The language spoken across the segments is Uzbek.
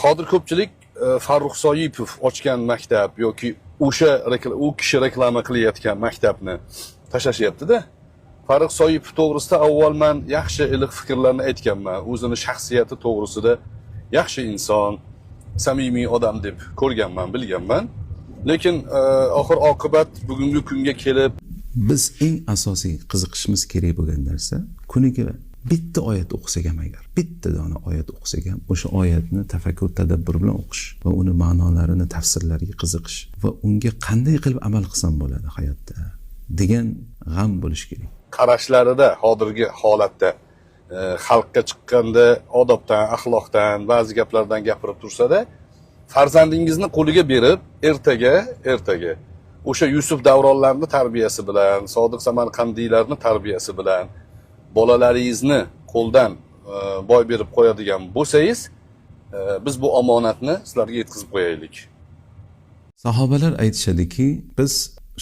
Hozir ko'pchilik Farruh Soipov ochgan maktab yoki u kishi reklama qilayotgan maktabni tashlashyapti-da. Farruh Soipov to'g'risida avval men yaxshi iliq fikrlarni aytganman. O'zini shaxsiyati to'g'risida yaxshi inson, samimiy odam deb ko'rganman, bilganman. Lekin oxir oqibat bugungi kunga kelib biz eng asosiy qiziqishimiz kerak bo'lgan narsa kuniga bitta oyat o'qisak ham agar bitta dona oyat o'qisak ham o'sha oyatni tafakkur tadabbur bilan o'qish va uni ma'nolarini tafsirlariga qiziqish va unga qanday qilib amal qilsam bo'ladi hayotda degan g'am bo'lish kerak. Qarashlarida hozirgi holatda xalqqa chiqqanda odobdan, axloqdan, ba'zi gaplardan gapirib tursa-da, farzandingizni qo'liga berib, ertaga o'sha Yusuf Davronlarni tarbiyasi bilan, Sodiq Samarqandiylarni tarbiyasi bilan bolalaringizni qo'ldan boy berib qo'yadigan bo'lsangiz, biz bu omonatni sizlarga yetkazib qo'yaylik. Sahobalar aytishadiki, biz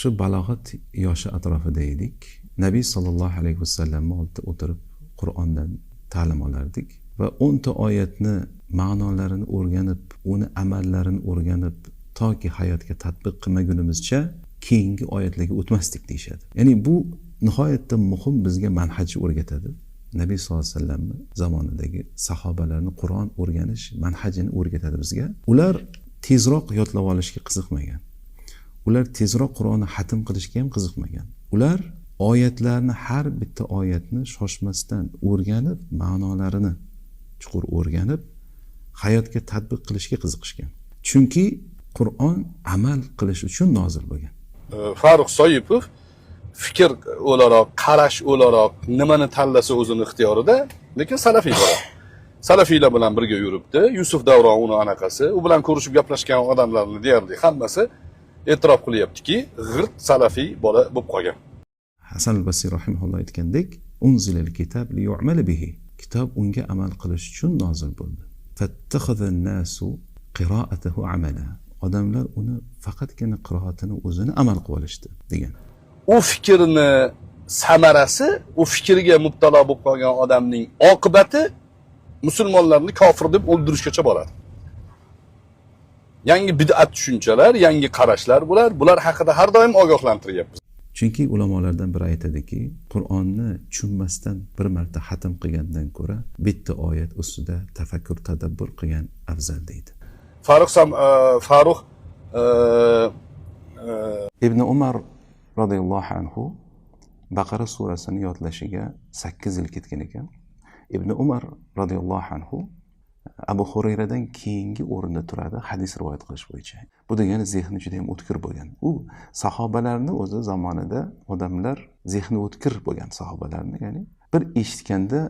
shu balog'at yoshi atrofida edik. Nabiy sallallohu alayhi vasallamning oldida o'tirib Qur'ondan ta'lim olardik va 10 ta oyatni ma'nolarini o'rganib, uni amallarini o'rganib, toki hayotga tatbiq qilmagunimizcha keyingi oyatlarga o'tmasdik deyshadi. Ya'ni bu nihoyatda muhim bizga manhajni o'rgatadi. Nabiy sollallohu alayhi vasallam zamonidagi sahobalarni Qur'on o'rganish manhajini o'rgatadi bizga. Ular tezroq yodlab olishga qiziqmagan. Ular tezroq Qur'onni xatm qilishga ham qiziqmagan. Ular oyatlarni har bitta oyatni shoshmasdan o'rganib, ma'nolarini chuqur o'rganib, hayotga tatbiq qilishga qiziqishgan. Chunki Qur'on amal qilish uchun nozil bo'lgan. Farruh Soipov fikr o'laroq, qarash o'laroq nimani tanlasa o'zini ixtiyorida, lekin salafiy bo'ladi. Salafiylar bilan birga yuribdi. Yusuf Davron uni anaqasi, u bilan ko'rishib gaplashgan odamlarning deyarli hammasi e'tirof qilyaptiki, g'irt salafiy bola bo'lib qolgan. Hasan al-Basri rahimahulloh aytgandek, unzilal kitab li yu'mal bihi. Kitob unga amal qilish uchun nozil bo'ldi. Fattakhadhan-nasu qira'atahu amala. Odamlar uni faqatgina qiroatini o'zini amal qilib olishdi degan. U fikrni samarasi, u fikrga mubtalo bo'lib qolgan odamning oqibati musulmonlarni kofir deb o'ldirishgacha boradi. Yangi bid'at tushunchalar, yangi qarashlar bular haqida har doim ogohlantiryapmiz. Chunki ulamolardan biri aytadiki, Qur'onni tushunmasdan bir marta xatm qilgandan ko'ra bitta oyat ustida tafakkur tadabbur qilgan afzal deydi. Farruh Ibn Umar radhiyallohu anhu Baqara surasini yodlashiga 8 yil ketgan ekan. Ibn Umar radhiyallohu anhu Abu Hurayradan keyingi o'rinda turadi hadis rivoyat qilish bo'yicha. Bu degani zehni juda ham o'tkir bo'lgan. U sahobalarni o'zi zamonida odamlar zehni o'tkir bo'lgan sahobalarni, ya'ni bir eshitganda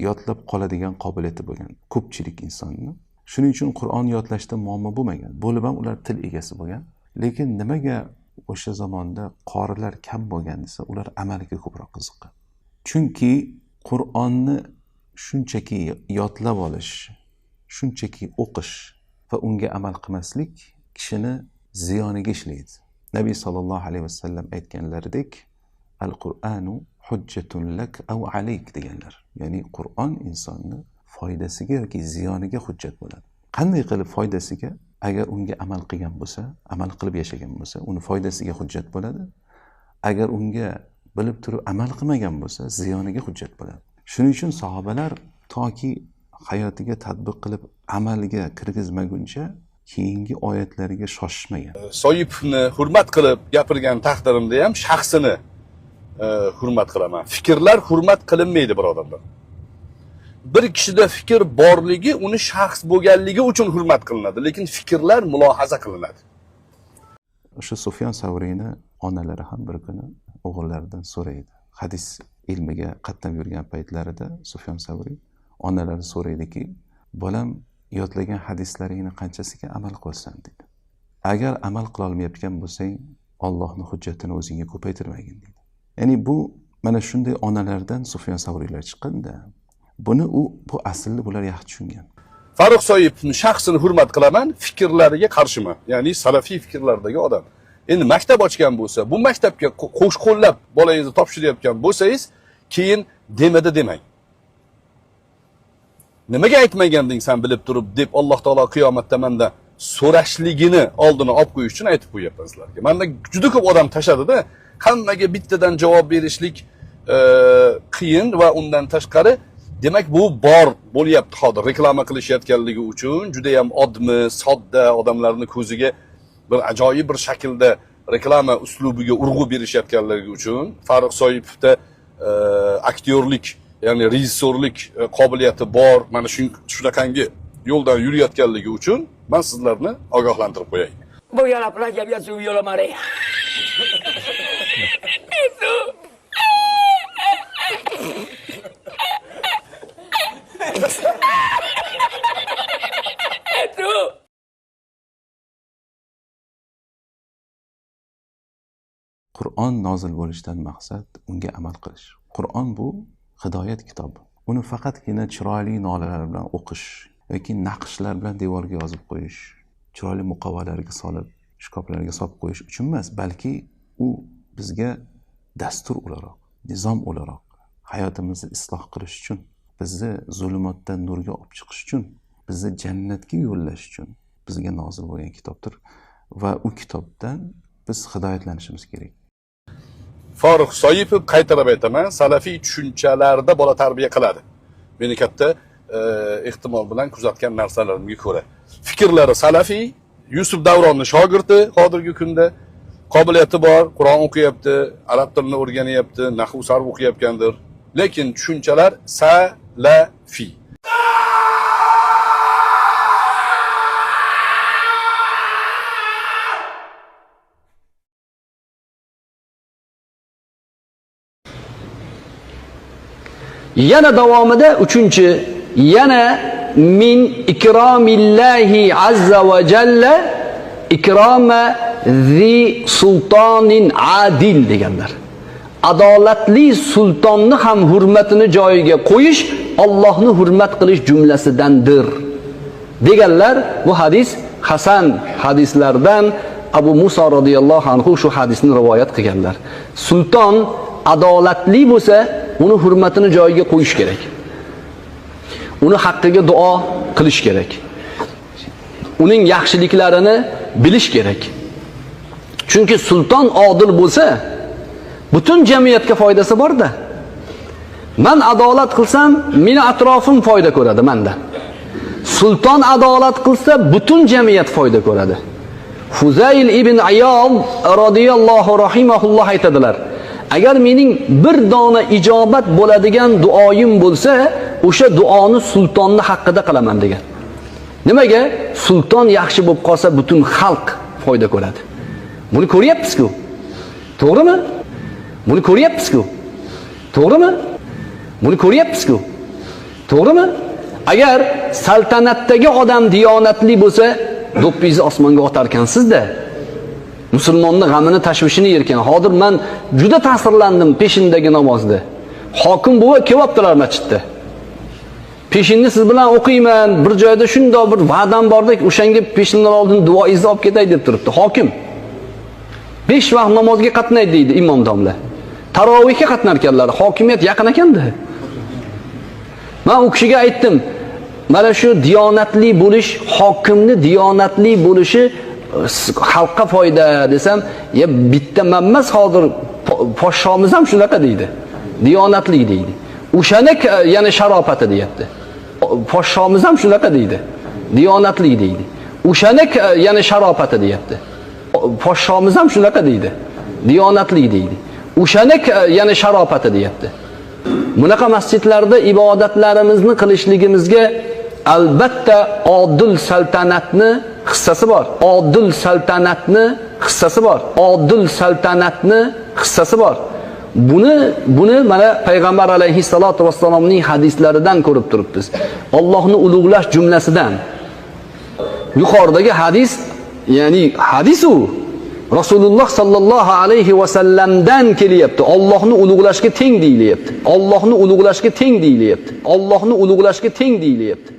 yodlab qoladigan qobiliyati bo'lgan ko'pchilik insonni. Shuning uchun Qur'on yodlashda muammo bo'lmagan. Bo'lib ham ular til egasi bo'lgan. Lekin nimaga o'sha zamonda qorilar kam bo'lgan desa, ular amaliga ko'proq qiziqqan. Chunki Qur'onni shunchaki yodlab olish, shunchaki o'qish va unga amal qilmaslik kishini ziyoniga ishlaydi. Nabiy sallallohu alayhi vasallam aytganlaridek, Al-Qur'anu hujjatun lak aw alayk deganlar. Ya'ni Qur'on insonni foydasiga yoki ziyoniga hujjat bo'ladi. Qanday qilib foydasiga? Agar unga amal qilgan bo'lsa, amal qilib yashagan bo'lsa, uni foydasiga hujjat bo'ladi. Agar unga bilib turib amal qilmagan bo'lsa, ziyoniga hujjat bo'ladi. Shuning uchun sahobalar toki hayotiga tatbiq qilib amalga kirgizmaguncha keyingi oyatlariga shoshishmagan. Soipovni hurmat qilib gapirgan taqdirimda ham shaxsini hurmat qilaman. Fikrlar hurmat qilinmaydi, birodarlar. Bir kishida fikr borligi uni shaxs bo'lganligi uchun hurmat qilinadi, lekin fikrlar mulohaza qilinadi. O'sha Sufyon Savriyni onalari ham bir kuni o'g'illaridan so'raydi. Hadis ilmiga qatnab yurgan paytlarida Sufyon Savriy onalari so'raydiki, bolam yodlagan hadislaringni qanchasiga amal qilsan deydi. Agar amal qila olmayotgan bo'lsang, Allohning hujjatini o'zingga ko'paytirmagin deydi. Ya'ni bu mana shunday onalardan Sufyon Savriylar chiqqanda, bu aslida bular yaxshi tushungan. Farruh Soipovning shaxsini hurmat qilaman, fikrlariga qarshiman. Ya'ni salafiy fikrlardagi odam. Endi maktab ochgan bo'lsa, bu maktabga qo'shqo'llab bolangizni topshirayotgan bo'lsangiz, keyin demadi demang. nimaga aytmaganding sen bilib turib deb Alloh taolo qiyomatda menda so'rashligini oldini olib qo'yish uchun aytib qo'yapman sizlarga. Menda juda ko'p odam tashadida, hammaga bittadan javob berishlik qiyin va undan tashqari demak bu bor bo'lyapti hozir reklama qilishayotganligi uchun juda ham odmi, sodda odamlarning ko'ziga bir ajoyib bir shaklda reklama uslubiga urg'u berishayotganligi uchun Farruh Soipovda aktyorlik, ya'ni rejissyorlik qobiliyati bor. Mana shunaqangi yo'ldan yurayotganligi uchun men sizlarni ogohlantirib qo'yay. Voy a la playa, voy a subir la marea. Eso. Eso. Qur'on nozil bo'lishidan maqsad unga amal qilish. Qur'on bu hidoyat kitobi. Uni faqatgina chiroyli nolalar bilan o'qish yoki naqshlar bilan devorga yozib qo'yish, chiroyli muqovalarga solib, shkaflarga solib qo'yish uchun emas, balki u bizga dastur o'laroq, nizom o'laroq, hayotimizni isloh qilish uchun, bizni zulmatdan nurga olib chiqish uchun, bizni jannatga yo'llash uchun bizga nozil bo'lgan kitobdir va u kitobdan biz hidoyatlanishimiz kerak. Farruh Soipov qaytarib aytaman, salafiy tushunchalarda bola tarbiya qiladi. Meni katta ehtimol bilan kuzatgan narsalarimga ko'ra. Fikrlari salafiy, Yusuf Davronni shogirdi hozirgi kunda, qobiliyati bor, Qur'on o'qiyapti, arab tilini o'rganyapti, nahv sarf o'qiyotgandir. Lekin tushunchalar salafiy. Yana davomida 3-chi, yana min ikramillahi azza va jalla ikrama zi sultonin adil deganlar. Adolatli sultonni ham hurmatini joyiga qo'yish Allohni hurmat qilish jumlasidandir deganlar. Bu hadis Hasan hadislardan Abu Musa radhiyallohu anhu shu hadisni rivoyat qilganlar. Sulton adolatli bo'lsa, uni hurmatini joyiga qo'yish kerak. Uni haqqiga duo qilish kerak. Uning yaxshiliklarini bilish kerak. Chunki sulton odil bo'lsa, butun jamiyatga foydasi bor-da. Men adolat qilsam, meni atrofim foyda ko'radi mendan. Sulton adolat qilsa, butun jamiyat foyda ko'radi. Fuzayl ibn Ayyod radhiyallohu rahimahulloh aytadilar: agar mening bir dona ijobat bo'ladigan duoyim bo'lsa, o'sha duoni sultonni haqqida qilaman degan. Nimaga? Sulton yaxshi bo'lib qolsa, butun xalq foyda ko'radi. Buni ko'ryapsiz-ku. To'g'rimi? Buni ko'ryapsiz-ku. To'g'rimi? Buni ko'ryapsiz-ku. To'g'rimi? Agar saltanatdagi odam diyonatli bo'lsa, do'ppingizni osmonga otarkansiz-da. Musulmonni g'amini, tashvishini yerkan. Hozir men juda ta'sirlandim peshindagi namozda. Hokim buva kelyaptilar masjidda. Peshinni siz bilan o'qiyman, bir joyda shundoq bir va'dam bordek, o'shanga peshindan oldin duoingizni olib ketay deb turibdi hokim. 5 vaqt namozga qatnaydi deydi imom domla. Tarovihga qatnarkanlar, hokimiyat yaqin ekanda. Men u kishiga aytdim, mana shu diyonatli bo'lish, hokimni diyonatli bo'lishi xalqqa foyda desam, ya bitta emas, hozir podshomiz ham shunaqa deydi. Diyonatli deydi. O'shani yana sharofati deyapti. Podshomiz ham shunaqa deydi. Diyonatli deydi. O'shani yana sharofati deyapti. Podshomiz ham shunaqa deydi. Diyonatli deydi. O'shani yana sharofati deyapti. Bunaqa masjidlarda ibodatlarimizni qilishligimizga albatta odil saltanatni hissasi bor. Odil saltanatni hissasi bor. Odil saltanatni hissasi bor. Buni mana payg'ambar alayhissalatu vassalomning hadislaridan ko'rib turibmiz. Allohni ulug'lash jumlasidan. Yuqoridagi hadis, ya'ni hadis u Rasululloh sallallohu alayhi va sallamdan kelyapti. Allohni ulug'lashga teng deyilyapti. Allohni ulug'lashga teng deyilyapti. Allohni ulug'lashga teng deyilyapti.